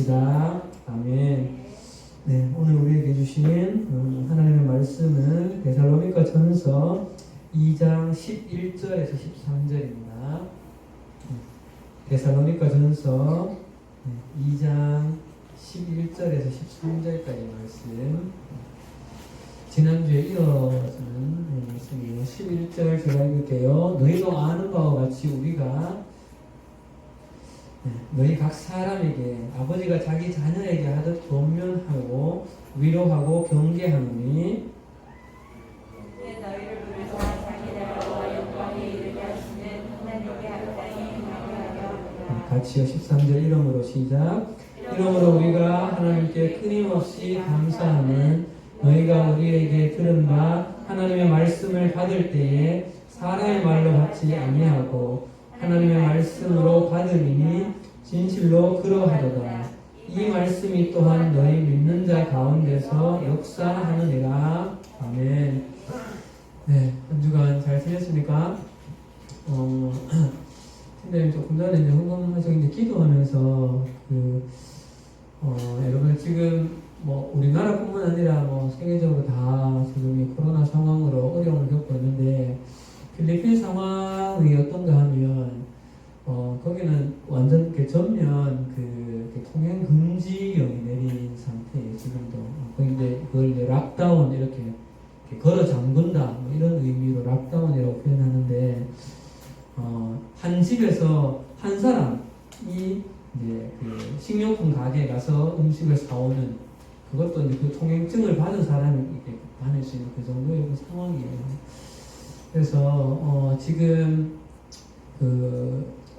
기도합시다. 아멘. 네, 오늘 우리에게 주신 하나님의 말씀은 데살로니가 전서 2장 11절에서 13절입니다. 데살로니가 전서 2장 11절에서 13절까지 말씀. 지난주에 이어서는 말씀이에요. 11절 제가 읽을게요. 너희도 아는 바와 같이 우리가 너희 각 사람에게 아버지가 자기 자녀에게 하듯 권면하고 위로하고 경계하노니 너희를 부르사 자기 나라와 영광에 이르게 하시는 하나님께 합당히 행하게 하려. 같이요. 13절 이름으로 시작. 이름으로 우리가 하나님께 끊임없이 감사하는 너희가 우리에게 들은 바 하나님의 말씀을 받을 때에 사람의 말로 받지 아니하고 하나님의 말씀으로 받으리니 진실로 그러하도다. 이 말씀이 또한 너희 믿는 자 가운데서 역사하느니라. 아멘. 네, 한 주간 잘 지냈습니까? 팀장님 조금 전에 이제 헌금하시고 이제 기도하면서 여러분 지금 뭐 우리나라뿐만 아니라 뭐 세계적으로 다 지금 이 코로나 상황으로 어려움을 겪고 있는데 필리핀 상황이 어떤가 하면 거기는 완전 전면 통행 금지령이 내린 상태예요. 지금도. 근데 그걸 이제 락다운 이렇게 걸어 잠근다 뭐 이런 의미로 락다운이라고 표현하는데 한 집에서 한 사람이 이제 식료품 가게에 가서 음식을 사오는 그것도 이제 그 통행증을 받은 사람이 이렇게 다닐 수 있는 그 정도의 그 상황이에요. 그래서 지금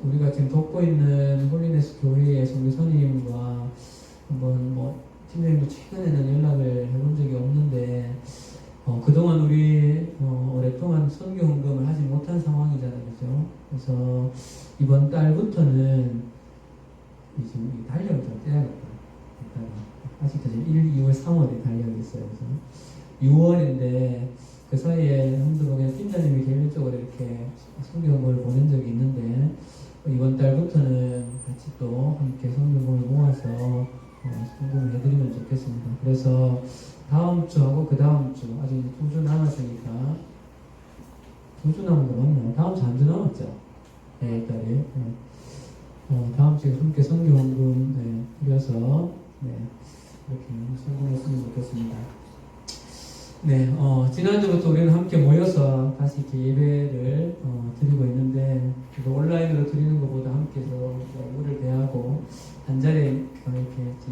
우리가 지금 돕고 있는 홀리네스 교회의 선교사님과 한번 뭐 팀장님도 최근에는 연락을 해본 적이 없는데 그동안 우리 오랫동안 선교 헌금을 하지 못한 상황이잖아요, 그죠? 그래서 이번 달부터는 지금 달력을 좀 떼야겠다. 아직도 지금 1, 2월, 3월에 달력이 있어요. 그래서 6월인데 그 사이에 한두 번 팀장님이 개별적으로 이렇게 선교헌금을 보낸 적이 있는데 이번 달부터는 같이 또 함께 선교헌금을 모아서 헌금을 해드리면 좋겠습니다. 그래서 다음 주하고 그 다음 주 아직 2주 남았으니까 2주 남은 거 맞나요? 다음 주 한 주 남았죠? 네, 달에. 네. 다음 주에 함께 선교헌금 드려서 이렇게 성공했으면 좋겠습니다. 네, 지난주부터 우리는 함께 모여서 다시 이렇게 예배를 드리고 있는데 온라인으로 드리는 것보다 함께서 얼굴을 대하고 한 자리에 이렇게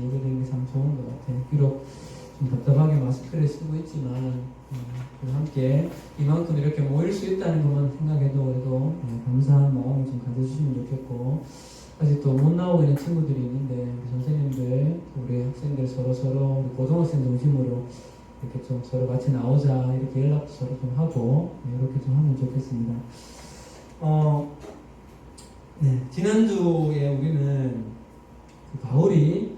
예배 드리는 게 참 좋은 것 같아요. 비록 좀 답답하게 마스크를 쓰고 있지만 함께 이만큼 이렇게 모일 수 있다는 것만 생각해도 그래도 감사한 마음을 좀 가져주시면 좋겠고 아직도 못 나오고 있는 친구들이 있는데 우리 선생님들, 우리 학생들 서로 우리 고등학생 중심으로 이렇게 좀 서로 같이 나오자 이렇게 연락도 서로 좀 하고 이렇게 좀 하면 좋겠습니다. 지난주에 우리는 바울이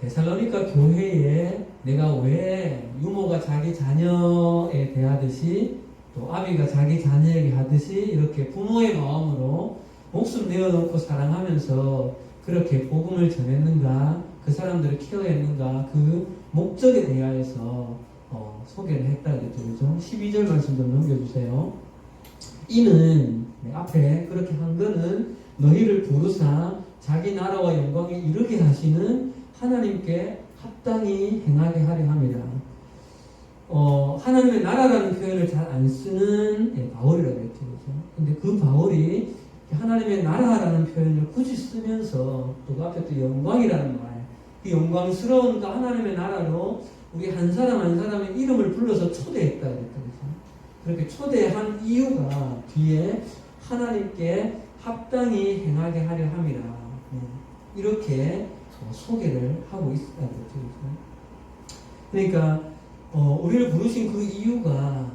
데살로니가 교회에 내가 왜 유모가 자기 자녀에 대하듯이 또 아비가 자기 자녀에게 하듯이 이렇게 부모의 마음으로 목숨 내어놓고 사랑하면서 그렇게 복음을 전했는가 그 사람들을 케어했는가 그 목적에 대하여서 소개를 했다 그랬죠. 12절 말씀 좀 넘겨주세요. 이는 앞에 그렇게 한 거는 너희를 부르사 자기 나라와 영광에 이르게 하시는 하나님께 합당히 행하게 하려 함이라. 하나님의 나라라는 표현을 잘 안 쓰는 바울이라고 했죠. 근데 그 바울이 하나님의 나라라는 표현을 굳이 쓰면서 또 그 앞에 또 영광이라는 말, 그 영광스러운 그 하나님의 나라로 우리 한 사람 한 사람의 이름을 불러서 초대했다 그랬거든요. 그렇게 초대한 이유가 뒤에 하나님께 합당히 행하게 하려 함이라 이렇게 소개를 하고 있다 그랬죠. 그러니까 우리를 부르신 그 이유가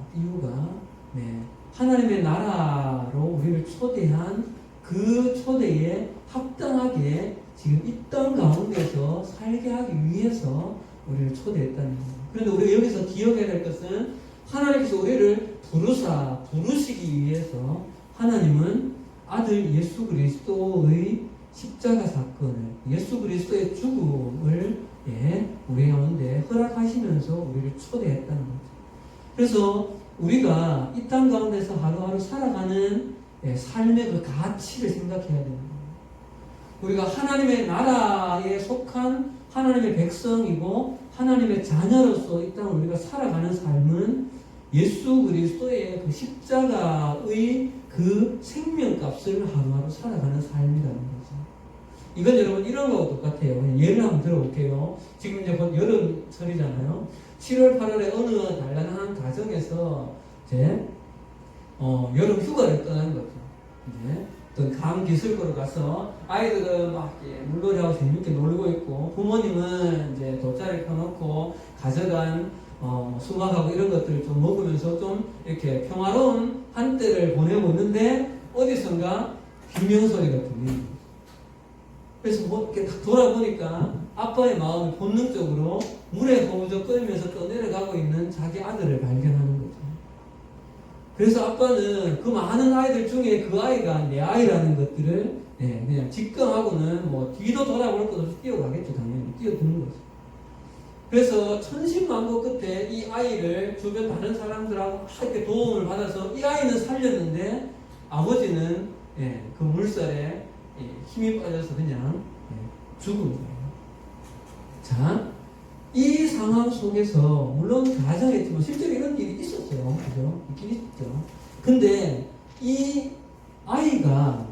하나님의 나라로 우리를 초대한 그 초대에 합당하게 지금 이 땅 가운데서 살게 하기 위해서 우리를 초대했다는 거예요. 그런데 우리가 여기서 기억해야 될 것은 하나님께서 우리를 부르시기 위해서 하나님은 아들 예수 그리스도의 십자가 사건을 예수 그리스도의 죽음을 우리 가운데 허락하시면서 우리를 초대했다는 거죠. 그래서 우리가 이 땅 가운데서 하루하루 살아가는 삶의 그 가치를 생각해야 되는 거예요. 우리가 하나님의 나라에 속한 하나님의 백성이고 하나님의 자녀로서 이 땅을 우리가 살아가는 삶은 예수 그리스도의 그 십자가의 그 생명값을 하루하루 살아가는 삶이라는 거죠. 이건 여러분 이런 거하고 똑같아요. 예를 한번 들어볼게요. 지금 이제 곧 여름철이잖아요. 7월, 8월에 어느 단란한 가정에서 이제 여름 휴가를 떠나는 거죠. 이제 어떤 강 기슭으로 가서 아이들은 막 물놀이하고 재밌게 놀고 있고 부모님은 이제 돗자리 펴놓고 가져간 수박하고 이런 것들을 좀 먹으면서 좀 이렇게 평화로운 한때를 보내고 있는데 어디선가 비명소리가 들리는 거죠. 그래서 뭐 이렇게 딱 돌아보니까 아빠의 마음이 본능적으로 물에 허우적거리면서 떠내려가고 있는 자기 아들을 발견하는 거죠. 그래서 아빠는 그 많은 아이들 중에 그 아이가 내 아이라는 것들을 그냥 직감하고는 뭐 뒤도 돌아볼 것 없이 뛰어가겠죠. 당연히 뛰어드는 거죠. 그래서 천신만고 끝에 이 아이를 주변 다른 사람들하고 이렇게 도움을 받아서 이 아이는 살렸는데 아버지는 그 물살에 힘이 빠져서 그냥 죽은 거예요. 자, 이 상황 속에서 물론 가정했지만 실제로 이런 일이 있었어요. 그죠? 있긴 있죠. 근데 이 아이가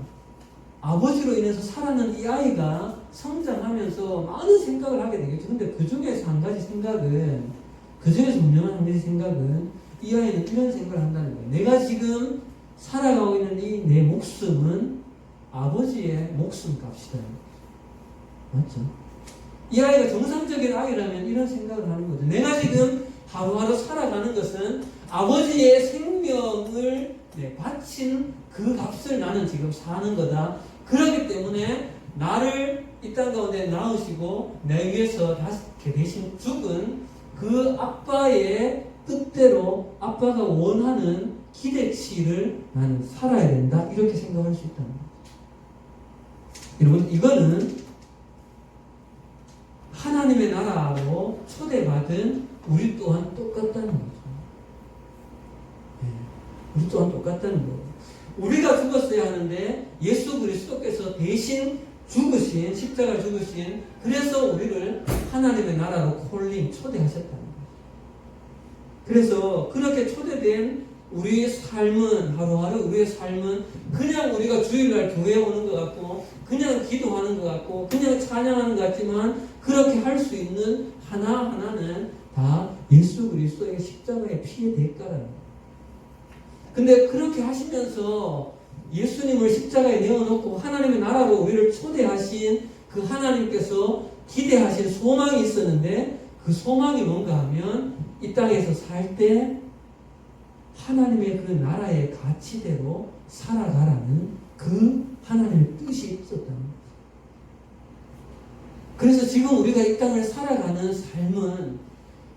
아버지로 인해서 살아난 이 아이가 성장하면서 많은 생각을 하게 되겠죠. 근데 그 중에서 한 가지 생각은, 그 중에서 분명한 한 가지 생각은 이 아이는 이런 생각을 한다는 거예요. 내가 지금 살아가고 있는 이 내 목숨은 아버지의 목숨 값이다. 맞죠? 이 아이가 정상적인 아이라면 이런 생각을 하는 거죠. 내가 지금 하루하루 살아가는 것은 아버지의 생명을 바친 그 값을 나는 지금 사는 거다. 그렇기 때문에 나를 이 땅 가운데 낳으시고 내 위해서 대신 죽은 그 아빠의 뜻대로 아빠가 원하는 기대치를 나는 살아야 된다. 이렇게 생각할 수 있다는 거죠. 여러분, 이거는 하나님의 나라로 초대받은 우리 또한 똑같다는 거죠. 우리 또한 똑같다는 거예요. 우리가 죽었어야 하는데 예수 그리스도께서 대신 죽으신, 십자가를 죽으신, 그래서 우리를 하나님의 나라로 초대하셨다는 거예요. 그래서 그렇게 초대된 우리의 삶은, 하루하루 우리의 삶은 그냥 우리가 주일날 교회에 오는 것 같고 그냥 기도하는 것 같고 그냥 찬양하는 것 같지만 그렇게 할 수 있는 하나하나는 다 예수 그리스도의 십자가의 피의 대가라는 거예요. 근데 그렇게 하시면서 예수님을 십자가에 내어놓고 하나님의 나라로 우리를 초대하신 그 하나님께서 기대하신 소망이 있었는데 그 소망이 뭔가 하면 이 땅에서 살 때 하나님의 그 나라의 가치대로 살아가라는 그 하나님의 뜻이 있었다는 거죠. 그래서 지금 우리가 이 땅을 살아가는 삶은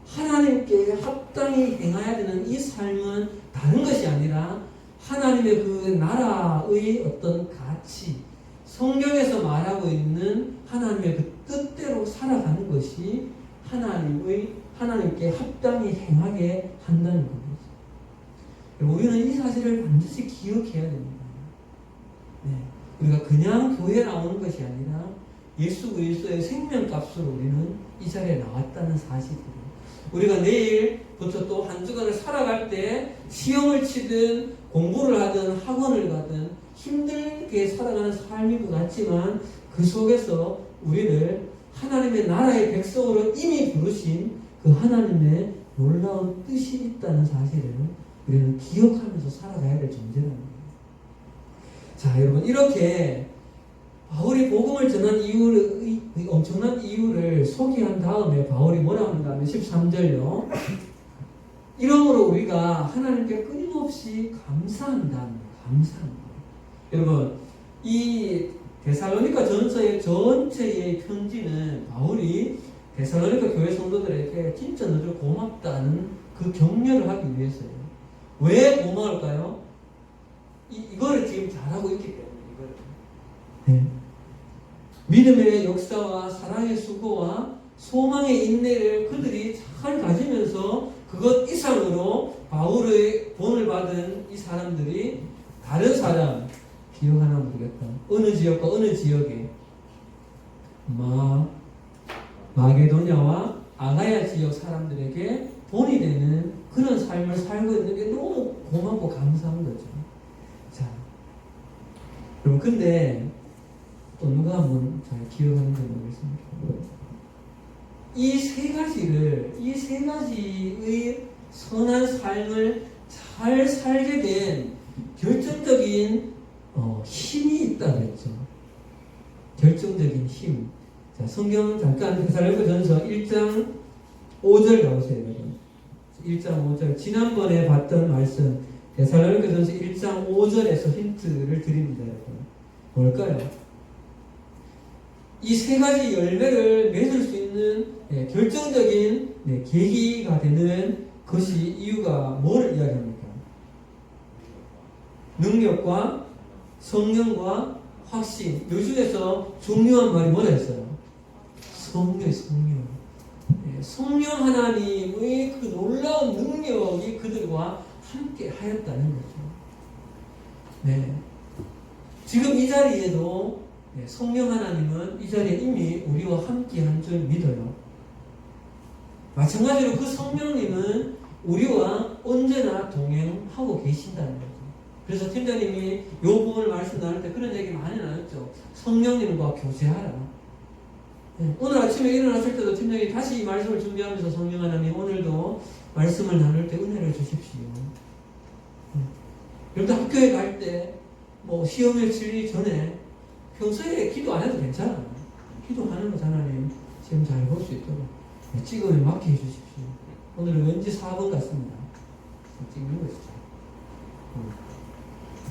하나님께 합당히 행해야 되는 이 삶은 다른 것이 아니라 하나님의 그 나라의 어떤 가치, 성경에서 말하고 있는 하나님의 그 뜻대로 살아가는 것이 하나님께 합당히 행하게 한다는 겁니다. 우리는 이 사실을 반드시 기억해야 됩니다. 우리가 그냥 교회에 나오는 것이 아니라 예수 그리스도의 생명값으로 우리는 이 자리에 나왔다는 사실이에요. 우리가 내일부터 또 한 주간을 살아갈 때 시험을 치든 공부를 하든 학원을 가든 힘들게 살아가는 삶인 것 같지만 그 속에서 우리를 하나님의 나라의 백성으로 이미 부르신 그 하나님의 놀라운 뜻이 있다는 사실을 우리는 기억하면서 살아가야 될 존재라는 거예요. 자, 여러분, 이렇게 바울이 복음을 전한 이유를, 엄청난 이유를 소개한 다음에 바울이 뭐라고 하는가 하면 13절요. 이러므로 우리가 하나님께 끊임없이 감사한다. 감사합니다. 여러분, 이 데살로니가 전체의 편지는 바울이 데살로니가 교회 성도들에게 진짜 너희들 고맙다는 그 격려를 하기 위해서예요. 왜 고마울까요? 이거를 지금 잘하고 있기 때문에. 이거를. 믿음의 역사와 사랑의 수고와 소망의 인내를 그들이 잘 가지면서 그것 이상으로 바울의 본을 받은 이 사람들이 다른 사람 기억 하나 모르겠다. 어느 지역과 어느 지역에 마게도냐와 아가야 지역 사람들에게 본이 되는 그런 삶을 살고 있는 게 너무 고맙고 감사한 거죠. 자, 여러분 근데 또 누가 한번 잘 기억하는지 모르겠습니다. 이 세 가지의 선한 삶을 잘 살게 된 결정적인 힘이 있다 그랬죠. 결정적인 힘. 자, 성경 잠깐 데살로니가전서 1장 5절 가보세요, 여러분. 1장 5절. 지난번에 봤던 말씀 데살로니가전서 1장 5절에서 힌트를 드립니다, 여러분. 뭘까요? 이 세 가지 열매를 맺을 수 있는 결정적인 계기가 되는 것이 이유가 뭐를 이야기합니까? 능력과 성령과 확신. 요 중에서 중요한 말이 뭐라 했어요? 성령. 성령 하나님의 그 놀라운 능력이 그들과 함께 하였다는 거죠. 네. 지금 이 자리에도 성령 하나님은 이 자리에 이미 우리와 함께 한 줄 믿어요. 마찬가지로 그 성령님은 우리와 언제나 동행하고 계신다는 거죠. 그래서 팀장님이 이 부분을 말씀 나눌 때 그런 얘기 많이 나눴죠. 성령님과 교제하라. 오늘 아침에 일어났을 때도 팀장님이 다시 이 말씀을 준비하면서 성령 하나님 오늘도 말씀을 나눌 때 은혜를 주십시오. 여러분 학교에 갈 때 시험을 치기 전에 평소에 기도 안 해도 괜찮아. 기도하는 거 하나님 시험 잘 볼 수 있도록 찍음에 맡겨 주십시오. 오늘은 왠지 4번 같습니다. 찍는 것이죠.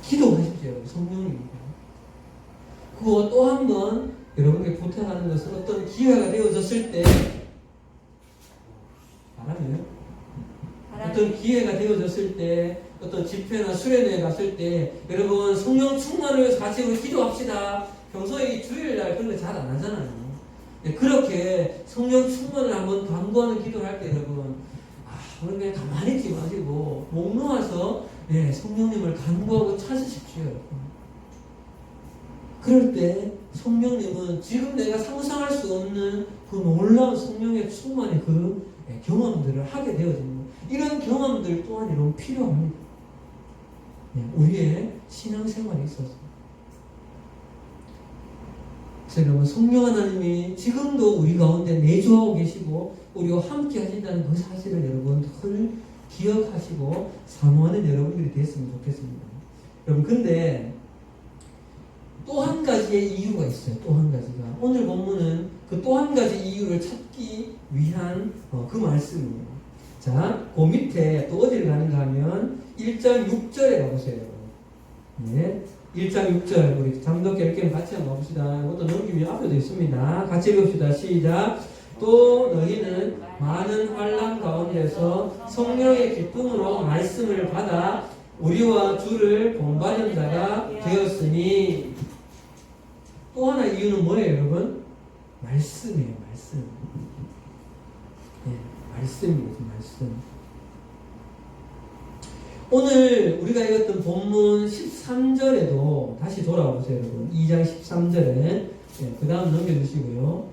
기도하십시오. 성령입니다. 그거 또 한 번 여러분께 부탁하는 것은 어떤 기회가 되어졌을 때 바람이요? 어떤 기회가 되어졌을 때 어떤 집회나 수련회에 갔을 때 여러분 성령 충만을 같이 우리 기도합시다. 평소에 이 주일날 그런 거 잘 안 하잖아요. 그렇게 성령 충만을 한번 간구하는 기도를 할 때 여러분 우리 그냥 가만히 있지 마시고 목 놓아서 성령님을 간구하고 찾으십시오. 그럴 때 성령님은 지금 내가 상상할 수 없는 그 놀라운 성령의 충만의 그 경험들을 하게 되어집니다. 이런 경험들 또한 여러분 필요합니다. 우리의 신앙생활에 있어서. 그래서 여러분 성령 하나님이 지금도 우리 가운데 내주하고 계시고 우리와 함께 하신다는 그 사실을 여러분 늘 기억하시고 사모하는 여러분들이 됐으면 좋겠습니다. 여러분 근데 또 한 가지의 이유가 있어요. 또 한 가지가. 오늘 본문은 그 또 한 가지 이유를 찾기 위한 그 말씀입니다. 자, 그 밑에 또 어디를 가는가 하면 1장 6절에 가보세요. 네. 1장 6절 우리 잠독 읽기는 같이 한번 봅시다. 이것도 넘기면 앞에도 있습니다. 같이 읽읍시다. 시작. 또 너희는 많은 환난 가운데서 성령의 기쁨으로 말씀을 받아 우리와 주를 본받은 자가 되었으니. 또 하나 이유는 뭐예요, 여러분? 말씀이에요, 말씀. 말씀이에요, 말씀. 오늘 우리가 읽었던 본문 13절에도 다시 돌아와 보세요, 여러분. 2장 13절에 그 다음 넘겨주시고요.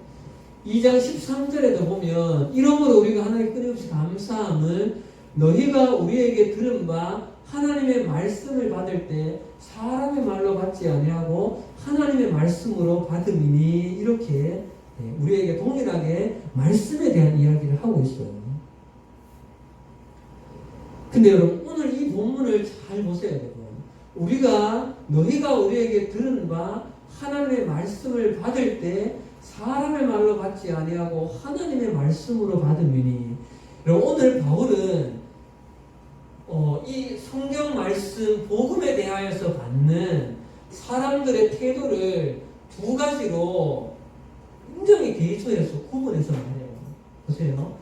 2장 13절에도 보면 이러므로 우리가 하나님께 끊임없이 감사함을 너희가 우리에게 들은 바 하나님의 말씀을 받을 때 사람의 말로 받지 아니하고 하나님의 말씀으로 받음이니 이렇게 우리에게 동일하게 말씀에 대한 이야기를 하고 있어요. 근데 여러분 오늘 이 본문을 잘 보세요, 여러분. 너희가 우리에게 들은 바 하나님의 말씀을 받을 때 사람의 말로 받지 아니하고 하나님의 말씀으로 받음이니. 여러분 오늘 바울은 이 성경 말씀 복음에 대하여서 받는 사람들의 태도를 두 가지로 굉장히 개인적에서 구분해서 말해요. 보세요.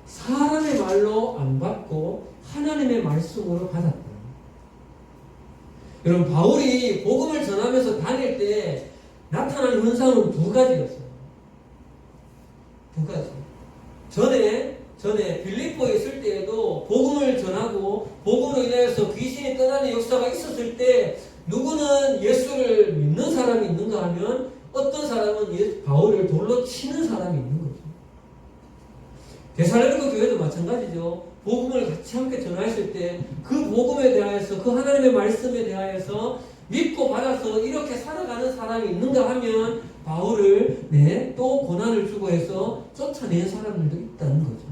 사람의 말로 안 받고 하나님의 말씀으로 받았다. 여러분 바울이 복음을 전하면서 다닐 때 나타난 현상은 두 가지였어요. 두 가지. 전에 빌립보에 있을 때에도 복음을 전하고 복음으로 인해서 귀신이 떠나는 역사가 있었을 때 누구는 예수를 믿는 사람이 있는가 하면 어떤 사람은 바울을 돌로 치는 사람이 있는 거죠. 데살로니가 교회도 마찬가지죠. 복음을 같이 함께 전하였을 때 그 복음에 대하여서 그 하나님의 말씀에 대하여서 믿고 받아서 이렇게 살아가는 사람이 있는가 하면 바울을 또 고난을 주고 해서 쫓아낸 사람들도 있다는 거죠.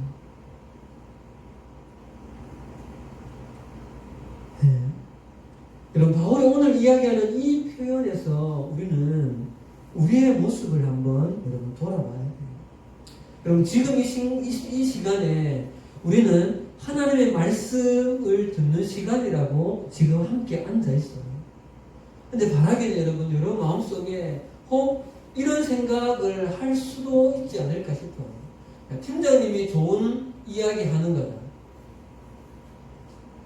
여러분 바울이 오늘 이야기하는 이 표현에서 우리는 우리의 모습을 한번 여러분 돌아봐야 돼요. 여러분 지금 이 시간에 우리는 하나님의 말씀을 듣는 시간이라고 지금 함께 앉아 있어요. 근데 바라기는 여러분 마음속에 혹 이런 생각을 할 수도 있지 않을까 싶어요. 팀장님이 좋은 이야기 하는 거다.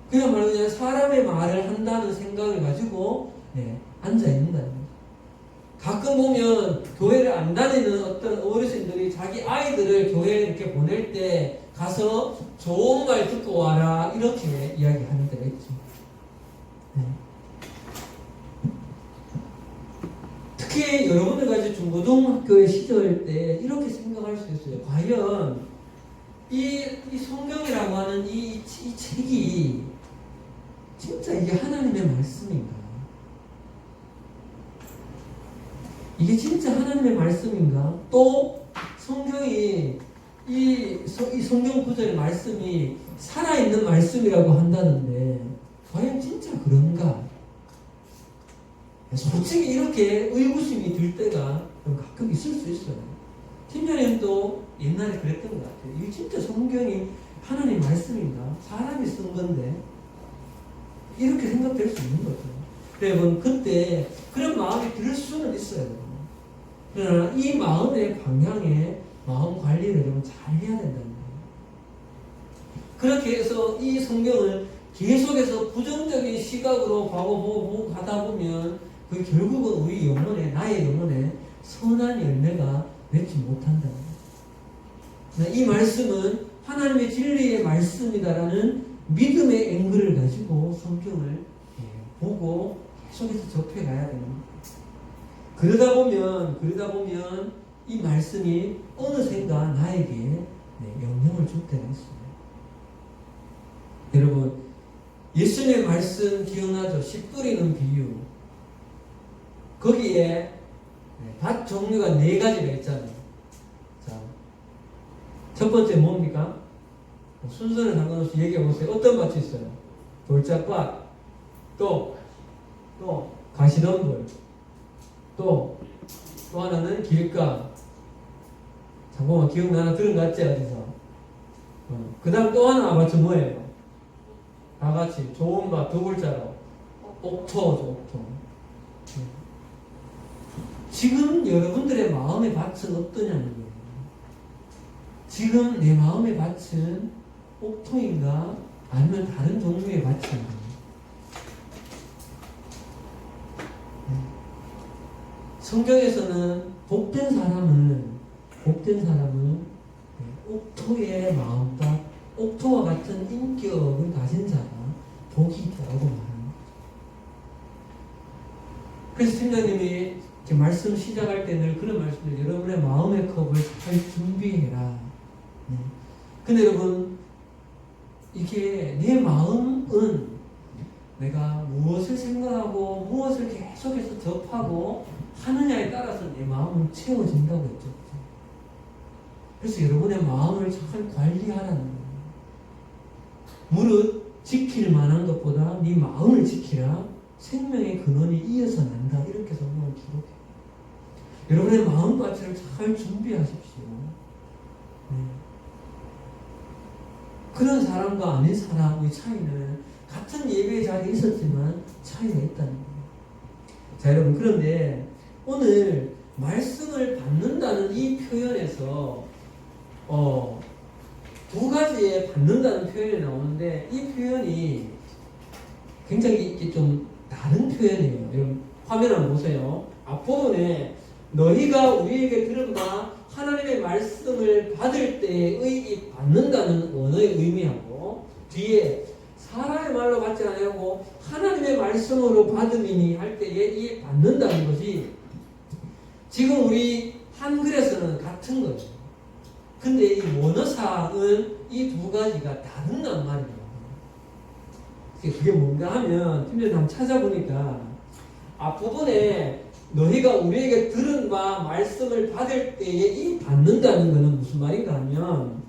그야말로 그냥 사람의 말을 한다는 생각을 가지고 앉아 있는다는 거죠. 가끔 보면 교회를 안 다니는 어떤 어르신들이 자기 아이들을 교회에 이렇게 보낼 때 가서 좋은 말 듣고 와라 이렇게 이야기하는 데가 있죠. 특히 여러분들 같이 중고등학교의 시절 때 이렇게 생각할 수 있어요. 과연 이 성경이라고 하는 이 책이 진짜 이게 하나님의 말씀인가? 이게 진짜 하나님의 말씀인가? 또 성경이 이 성경 구절의 말씀이 살아있는 말씀이라고 한다는데 과연 진짜 그런가? 솔직히 이렇게 의구심이 들 때가 가끔 있을 수 있어요. 팀장님도 옛날에 그랬던 것 같아요. 이게 진짜 성경이 하나님 말씀인가? 사람이 쓴 건데 이렇게 생각될 수 있는 거죠. 여러분 그때 그런 마음이 들 수는 있어요. 그러나 이 마음의 방향에 마음 관리를 좀 잘 해야 된다는 거예요. 그렇게 해서 이 성경을 계속해서 부정적인 시각으로 보고 가다 보면 그 결국은 우리 영혼에 나의 영혼에 선한 열매가 맺지 못한다는 거예요. 이 말씀은 하나님의 진리의 말씀이다라는 믿음의 앵글을 가지고 성경을 보고 계속해서 접해가야 됩니다. 그러다 보면 이 말씀이 어느샌가 나에게 영향을 줄 때가 있어요. 여러분 예수님의 말씀 기억나죠? 씨 뿌리는 비유. 거기에 밭 종류가 4가지가 있잖아요. 자, 첫 번째 뭡니까? 순서는 상관없이 얘기해 보세요. 어떤 밭이 있어요? 돌짝밭, 또 가시덤불, 또 하나는 길가. 잠깐만 기억나나 들은 것 같지 어디서? 그 다음 또 하나 밭이 뭐예요? 다 같이 좋은 밭 2글자로 옥토죠. 옥토. 지금 여러분들의 마음의 밭은 어떠냐는 거예요. 지금 내 마음의 밭은 옥토인가 아니면 다른 종류의 밭인가? 성경에서는 복된 사람은 옥토의 마음밭, 옥토와 같은 인격을 가진 자가 복이 있다고 말합니다. 그래서 팀장님이 이렇게 말씀 시작할 때 늘 그런 말씀을 여러분의 마음의 컵을 잘 준비해라. 근데 여러분 이게 내 마음은 내가 무엇을 생각하고 무엇을 계속해서 접하고 하느냐에 따라서 내 마음은 채워진다고 했죠. 그래서 여러분의 마음을 잘 관리하라는 거예요. 무릇 지킬 만한 것보다 네 마음을 지키라. 생명의 근원이 이어서 난다. 이렇게 성경을 기록해요. 여러분의 마음밭을 잘 준비하십시오. 그런 사람과 아닌 사람의 차이는 같은 예배의 자리에 있었지만 차이가 있다는 거예요. 자 여러분 그런데 오늘 말씀을 받는다는 이 표현에서 2가지의 받는다는 표현이 나오는데 이 표현이 굉장히 좀 다른 표현이에요. 여러분 화면 한번 보세요. 앞부분에 너희가 우리에게 들은 바 하나님의 말씀을 받을 때의 이 받는다는 원어의 의미하고 뒤에 사람의 말로 받지 아니하고 하나님의 말씀으로 받음이니 할 때에 이 받는다는 것이 지금 우리 한글에서는 같은 거예요. 근데 이 원어상은 이 두 가지가 다른단 말이에요. 그게 뭔가 하면 팀장님 한번 찾아보니까 앞부분에 너희가 우리에게 들은 바 말씀을 받을 때에 이 받는다는 것은 무슨 말인가 하면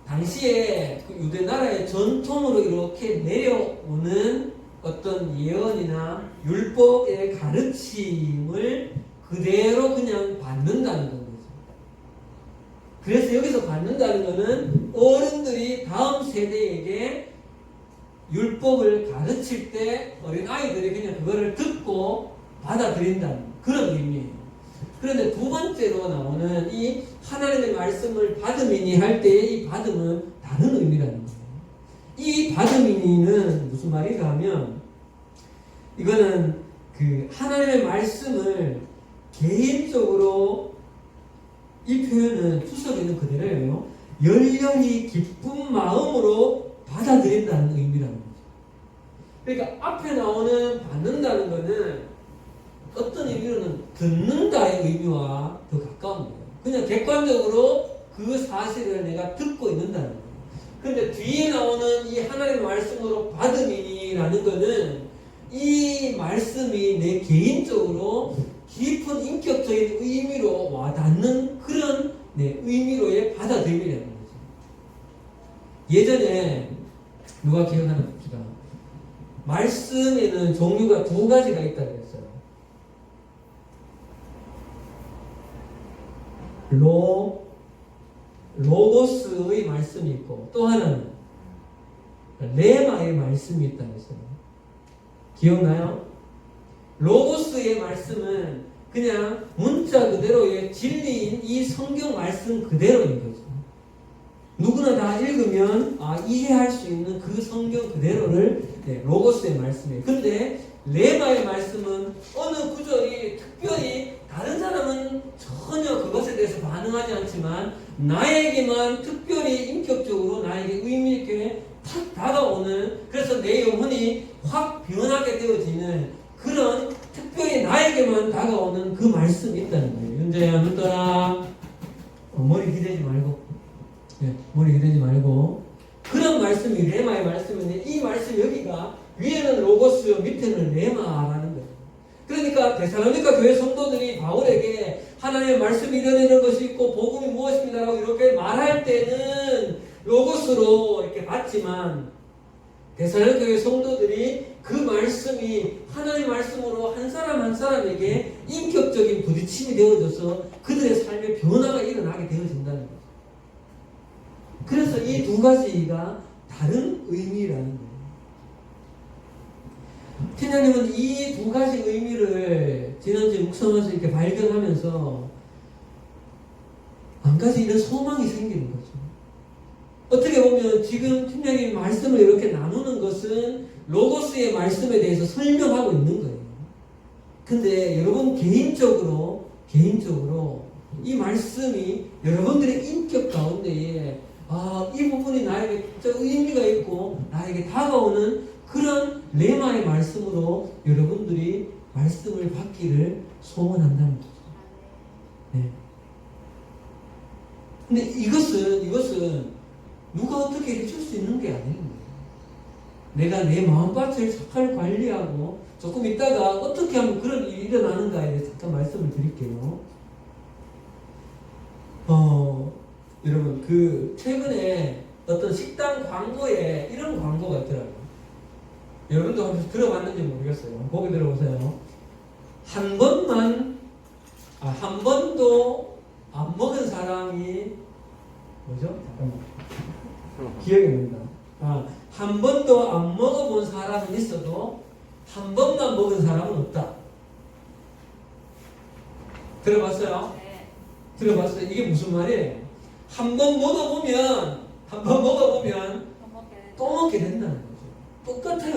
당시에 그 유대 나라의 전통으로 이렇게 내려오는 어떤 예언이나 율법의 가르침을 그대로 그냥 받는다는 거죠. 그래서 여기서 받는다는 것은 어른들이 다음 세대에게 율법을 가르칠 때 어린 아이들이 그냥 그거를 듣고 받아들인다는 그런 의미예요. 그런데 두 번째로 나오는 이 하나님의 말씀을 받음이니 할 때의 이 받음은 다른 의미라는 거예요. 이 받음이니는 무슨 말인가 하면 이거는 그 하나님의 말씀을 개인적으로 이 표현은 추석 있는 그대로예요. 열렬히 기쁜 마음으로 받아들인다는 의미라는 거죠. 그러니까 앞에 나오는 받는다는 것은 어떤 의미로는 듣는다의 의미와 더 가까운 거예요. 그냥 객관적으로 그 사실을 내가 듣고 있는다는 거예요. 그런데 뒤에 나오는 이 하나님의 말씀으로 받음이라는 것은 이 말씀이 내 개인적으로 깊은 인격적인 의미로 와닿는 그런 의미로의 받아들임이라는 거죠. 예전에 누가 기억하나 봅시다. 말씀에는 종류가 두 가지가 있다고 했어요. 로고스의 말씀이 있고 또 하나는 레마의 말씀이 있다고 했어요. 기억나요? 로고스의 말씀은 그냥 문자 그대로의 진리인 이 성경 말씀 그대로인 거죠. 누구나 다 읽으면 이해할 수 있는 그 성경 그대로를 로고스의 말씀이에요. 근데 레마의 말씀은 어느 구절이 특별히 다른 사람은 전혀 그것에 대해서 반응하지 않지만 나에게만 특별히 인격적으로 나에게 의미 있게 탁 다가오는, 그래서 내 영혼이 확 변하게 되어지는 그런 특별히 나에게만 다가오는 그 말씀이 있다는 거예요. 윤재야, 눈 떠라. 머리 기대지 말고. 머리 기대지 말고. 그런 말씀이 레마의 말씀인데 이 말씀 여기가 위에는 로고스, 밑에는 레마라는 거예요. 그러니까 데살로니가 교회 성도들이 바울에게 하나님의 말씀이 이런 것이 있고 복음이 무엇입니다라고 이렇게 말할 때는 로고스로 이렇게 봤지만 데살로니가 교회 성도들이 그 말씀이 하나님의 말씀으로 한 사람 한 사람에게 인격적인 부딪힘이 되어져서 그들의 삶의 변화가 일어나게 되어진다는 거죠. 그래서 이 두 가지가 다른 의미라는 거예요. 팀장님은 이 두 가지 의미를 지난주에 묵상하면서 이렇게 발견하면서 한 가지 이런 소망이 생기는 거죠. 어떻게 보면 지금 팀장님이 말씀을 이렇게 나누는 것은 로고스의 말씀에 대해서 설명하고 있는 거예요. 근데 여러분 개인적으로 이 말씀이 여러분들의 인격 가운데에 이 부분이 나에게 의미가 있고 나에게 다가오는 그런 레마의 말씀으로 여러분들이 말씀을 받기를 소원한다는 거죠. 네. 근데 이것은 누가 어떻게 해줄 수 있는 게 아닙니다. 내가 내 마음밭을 잘 관리하고 조금 있다가 어떻게 하면 그런 일이 일어나는가에 대해서 잠깐 말씀을 드릴게요. 여러분 최근에 어떤 식당 광고에 이런 광고가 있더라고요. 여러분도 혹시 들어봤는지 모르겠어요. 보기 들어보세요. 한 번도 안 먹은 사람이 뭐죠? 잠깐만. 기억이 납니다. 한 번도 안 먹어본 사람은 있어도 한 번만 먹은 사람은 없다. 들어봤어요? 네. 들어봤어요? 이게 무슨 말이에요? 한 번 먹어보면 또 먹게 된다는 거죠. 똑같아요.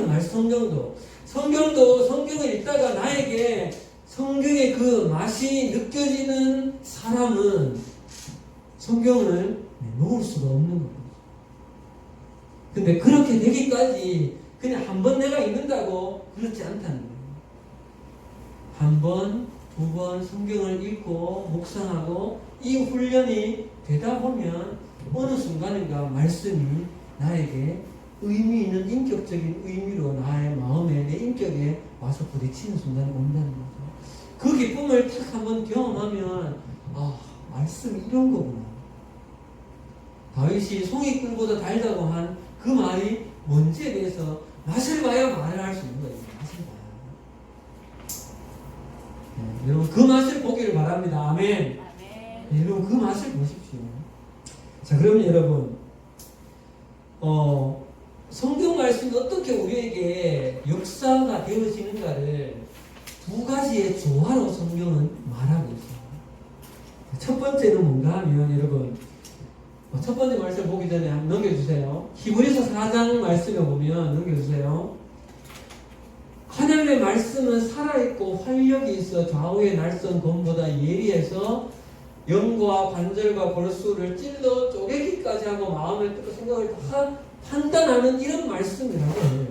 성경을 읽다가 나에게 성경의 그 맛이 느껴지는 사람은 성경을 놓을 수가 없는 겁니다. 근데 그렇게 되기까지 그냥 한 번 내가 읽는다고 그렇지 않다는 거예요. 한 번, 두 번 성경을 읽고 묵상하고 이 훈련이 되다 보면 어느 순간인가 말씀이 나에게 의미 있는 인격적인 의미로 나의 마음에 내 인격에 와서 부딪히는 순간이 온다는 거죠. 그 기쁨을 딱 한번 경험하면 아, 말씀이 이런 거구나. 다윗이 송이꿀보다 달다고 한 그 말이 뭔지에 대해서 맛을 봐야 말을 할 수 있는 거예요. 맛을 봐야. 네, 여러분 그 맛을 보기를 바랍니다. 아멘. 네, 여러분 그 맛을 보십시오. 자, 그러면 여러분 성경 말씀이 어떻게 우리에게 역사가 되어지는가를 두 가지의 조화로 성경은 말하고 있어요. 첫 번째는 뭔가 하면 여러분 첫 번째 말씀 보기 전에 한번 넘겨주세요. 히브리서 4장 말씀에 보면 넘겨주세요. 하나님의 말씀은 살아있고 활력이 있어 좌우의 날선 검보다 예리해서 영과 관절과 골수를 찔러 쪼개기까지 하고 마음을 뜨고 생각을 다 판단하는 이런 말씀이라고 해요.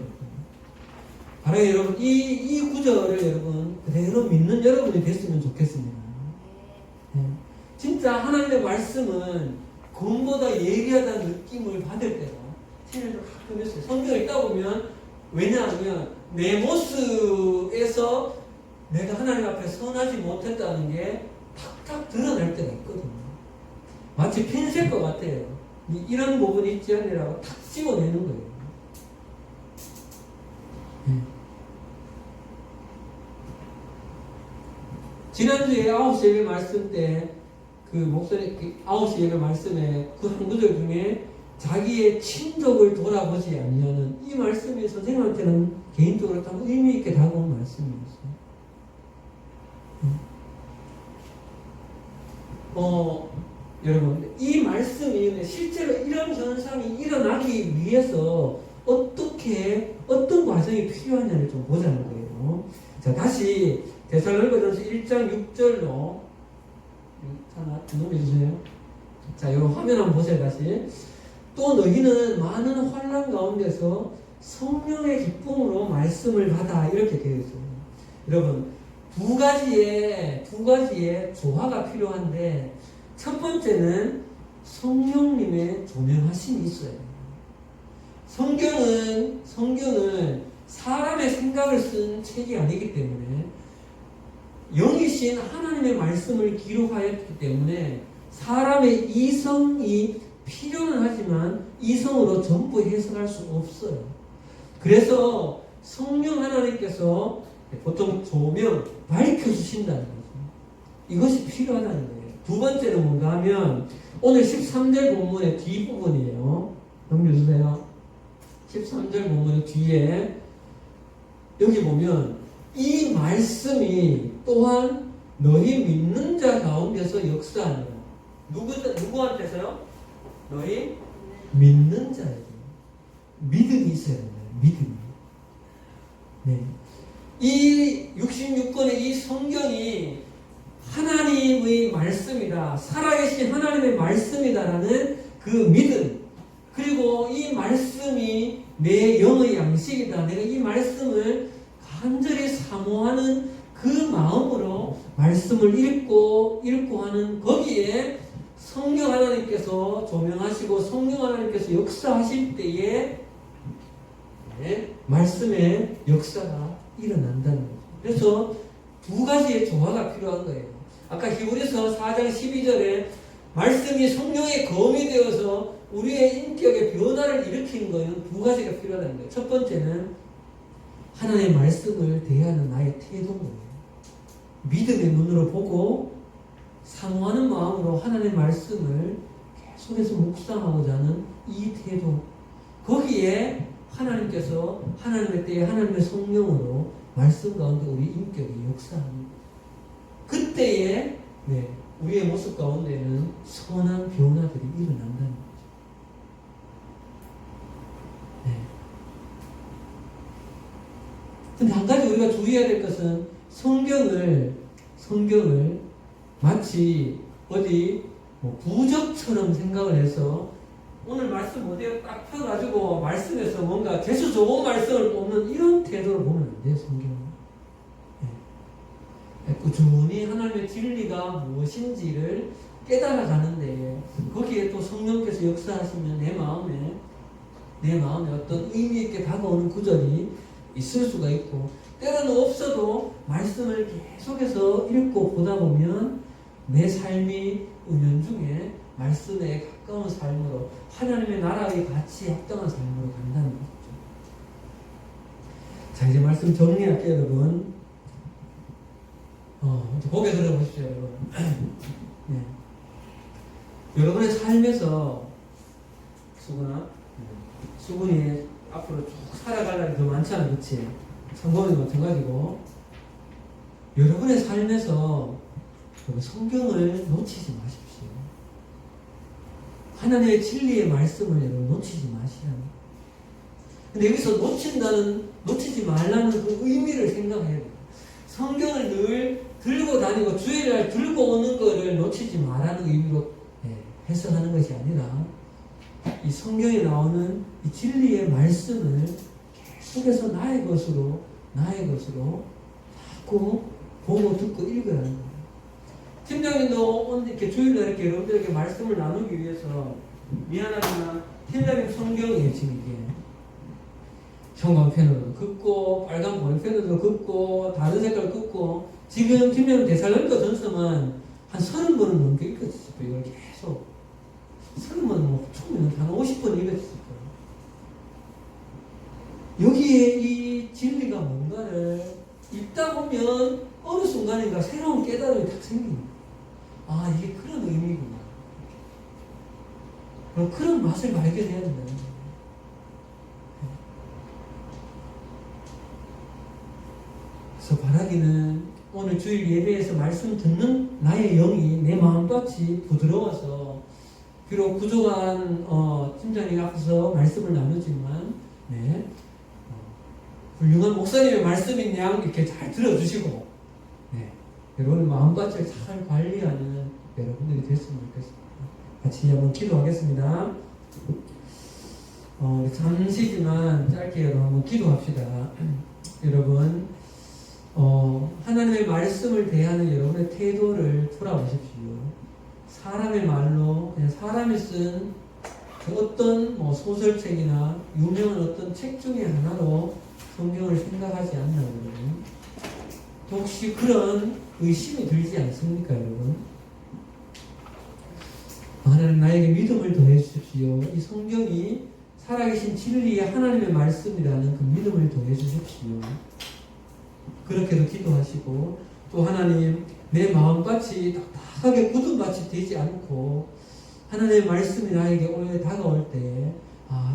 바로 여러분 이 구절을 여러분 그대로 믿는 여러분이 됐으면 좋겠습니다. 네. 진짜 하나님의 말씀은 검보다 예리하다는 느낌을 받을 때가 세례를 가끔 있어요. 성경을 읽다 보면 왜냐하면 내 모습에서 내가 하나님 앞에 선하지 못했다는 게 탁탁 드러날 때가 있거든요. 마치 핀셋과 같아요. 이런 부분이 있지 않느라고 탁 집어내는 거예요. 지난주에 9시 예배 말씀 때 그 목소리 9시 예배 말씀에 그 한 구절 중에 자기의 친족을 돌아보지 아니하는 이 말씀이 선생님한테는 개인적으로 참 의미 있게 다가온 말씀이었어요. 여러분 이 말씀이 실제로 이런 현상이 일어나기 위해서 어떤 과정이 필요하냐를 좀 보자는 거예요. 자, 다시 데살로니가전서 1장 6절로 하나 넘겨주세요. 자, 이 화면 한번 보세요. 다시. 또 너희는 많은 환난 가운데서 성령의 기쁨으로 말씀을 받아 이렇게 되어 있어요. 여러분 두 가지의 조화가 필요한데 첫 번째는 성령님의 조명하심이 있어요. 성경은 사람의 생각을 쓴 책이 아니기 때문에 영이신 하나님의 말씀을 기록하였기 때문에 사람의 이성이 필요는 하지만 이성으로 전부 해석할 수 없어요. 그래서 성령 하나님께서 보통 조명 밝혀주신다는 거죠. 이것이 필요하다는 거예요. 두 번째는 뭔가 하면 오늘 13절 본문의 뒷부분이에요. 넘겨주세요. 13절 본문의 뒤에 여기 보면 이 말씀이 또한 너희 믿는 자 가운데서 역사하는 누구한테서요? 너희 믿는 자에게 믿음이 있어야 됩니다. 믿음이. 네. 이 66권의 이 성경이 하나님의 말씀이다. 살아계신 하나님의 말씀이다라는 그 믿음. 그리고 이 말씀이 내 영의 양식이다. 내가 이 말씀을 간절히 사모하는 그 마음으로 말씀을 읽고 하는 거기에 성령 하나님께서 조명하시고 성령 하나님께서 역사하실 때에 말씀의 역사가 일어난다는 거죠. 그래서 두 가지의 조화가 필요한 거예요. 아까 히브리서 4장 12절에 말씀이 성령의 검이 되어서 우리의 인격의 변화를 일으키는 거에는 두 가지가 필요하다는 거예요. 첫 번째는 하나님의 말씀을 대하는 나의 태도인 거예요. 믿음의 눈으로 보고 사모하는 마음으로 하나님의 말씀을 계속해서 묵상하고자 하는 이 태도. 거기에 하나님께서 하나님의 때에 하나님의 성령으로 말씀 가운데 우리 인격이 역사합니다. 그때에 우리의 모습 가운데는 선한 변화들이 일어난다는 거죠. 근데 한 가지 우리가 주의해야 될 것은 성경을 마치 어디 뭐 부적처럼 생각을 해서 오늘 말씀 어디에 딱 펴가지고 말씀에서 뭔가 재수 좋은 말씀을 뽑는 이런 태도로 보면 안 돼요, 성경은. 꾸준히 하나님의 진리가 무엇인지를 깨달아 가는데 거기에 또 성령께서 역사하시면 내 마음에 어떤 의미 있게 다가오는 구절이 있을 수가 있고, 때로는 없어도 말씀을 계속해서 읽고 보다 보면 내 삶이 은연중에 말씀에 가까운 삶으로, 하나님의 나라의 가치에 합당한 삶으로 간다는 거죠. 자, 이제 말씀 정리할게요, 여러분. 고개 들어보십시오, 여러분. 네. 여러분의 삶에서 수근이 앞으로 쭉 살아가려면 더 많잖아, 그치? 성공이 마찬가지고. 여러분의 삶에서 성경을 놓치지 마십시오. 하나님의 진리의 말씀을 여러분 놓치지 마시라. 근데 여기서 놓치지 말라는 그 의미를 생각해야 돼요. 성경을 늘 들고 다니고 주일날 들고 오는 것을 놓치지 말라는 의미로 해석하는 것이 아니라, 이 성경에 나오는 이 진리의 말씀을 계속해서 나의 것으로 자꾸 보고 듣고 읽으라는 거예요. 팀장님도 오늘 이렇게 주일날 이렇게 여러분들에게 말씀을 나누기 위해서, 미안하지만 팀장님 성경이에요, 지금 이게. 형광펜으로 긋고, 빨간 볼펜으로 긋고, 다른 색깔 긋고, 지금 팀장님 데살로니가 전서만 한 30번은 넘게 읽었어요. 이걸 계속. 30번은 뭐, 처음에는 한 50번 읽었을 거예요. 여기에 이 진리가 뭔가를 읽다 보면 어느 순간인가 새로운 깨달음이 딱 생깁니다. 아, 이게 그런 의미구나. 그런 맛을 발견해야 된다는 거예요. 그래서 바라기는 오늘 주일 예배에서 말씀 듣는 나의 영이 내 마음같이 부드러워서, 비록 부족한 팀장님 앞에서 말씀을 나누지만 훌륭한 목사님의 말씀인 양 이렇게 잘 들어주시고, 여러분의 마음밭을 잘 관리하는 여러분들이 됐으면 좋겠습니다. 같이 한번 기도하겠습니다. 잠시지만 짧게 한번 기도합시다. 여러분, 하나님의 말씀을 대하는 여러분의 태도를 돌아보십시오. 사람의 말로, 그냥 사람이 쓴 어떤 소설책이나 유명한 어떤 책 중에 하나로 성경을 생각하지 않나, 여러분? 혹시 그런 의심이 들지 않습니까, 여러분? 하나님 나에게 믿음을 더해 주십시오. 이 성경이 살아계신 진리의 하나님의 말씀이라는 그 믿음을 더해 주십시오. 그렇게도 기도하시고, 또 하나님 내 마음같이 딱딱하게 굳은밭이 되지 않고 하나님의 말씀이 나에게 오래 다가올 때,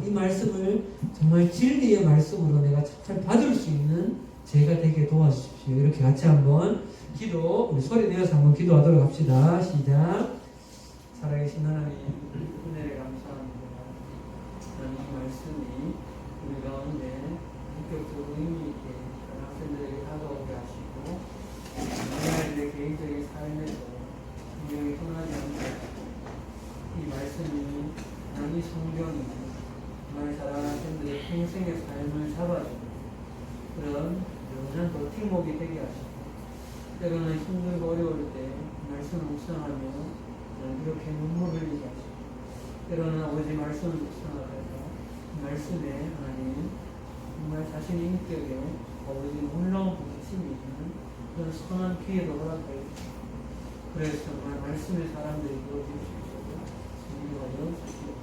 이 말씀을 정말 진리의 말씀으로 내가 잘 받을 수 있는 제가 되게 도와주십시오. 이렇게 같이 한번 우리 소리 내어서 한번 기도하도록 합시다. 시작. 살아계신 하나님, 은혜를 감사합니다. 하나님 말씀이 우리 가운데 본격적으로 의미 있게 학생들에게 다가오게 하시고, 우리의 개인적인 삶에서 분명히 떠나지 않게 이 말씀이, 이 성경이 정말 사랑하는 학생들의 평생의 삶을 잡아주는 그런 영원한 버팀목이 되게 하시고, 때로는 힘들고 어려울 때 말씀을 묵상하며 이렇게 눈물을 흘리게 하시고, 때로는 아버지 말씀을 묵상하면서 말씀에 하나님 정말 자신의 인격에 아버지 놀라운 부딪힘이 있는 그런 선한 기회도 허락하여 주시고, 그래서 정말 말씀의 사람들이 되어질 수 있도록 인도하여 주시옵소서.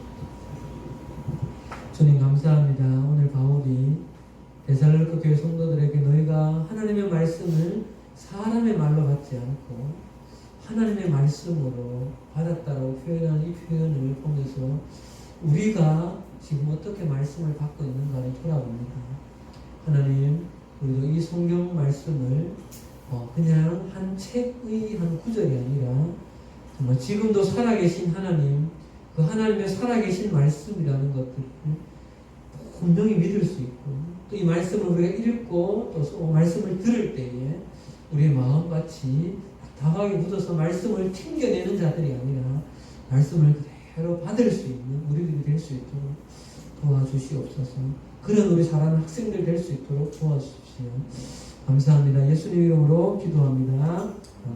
주님 감사합니다. 오늘 바울이 데살로니가 교회 성도들에게 너희가 하나님의 말씀을 사람의 말로 받지 않고 하나님의 말씀으로 받았다고 표현한 이 표현을 보면서 우리가 지금 어떻게 말씀을 받고 있는가를 돌아봅니다. 하나님, 우리도 이 성경 말씀을 그냥 한 책의 한 구절이 아니라 정말 지금도 살아계신 하나님, 그 하나님의 살아계신 말씀이라는 것들을 분명히 믿을 수 있고, 또 이 말씀을 우리가 읽고 또 말씀을 들을 때에 우리의 마음같이 답답하게 묻어서 말씀을 튕겨내는 자들이 아니라 말씀을 그대로 받을 수 있는 우리들이 될 수 있도록 도와주시옵소서. 그런 우리 사랑하는 학생들 될 수 있도록 도와주십시오. 감사합니다. 예수님 이름으로 기도합니다. 아멘.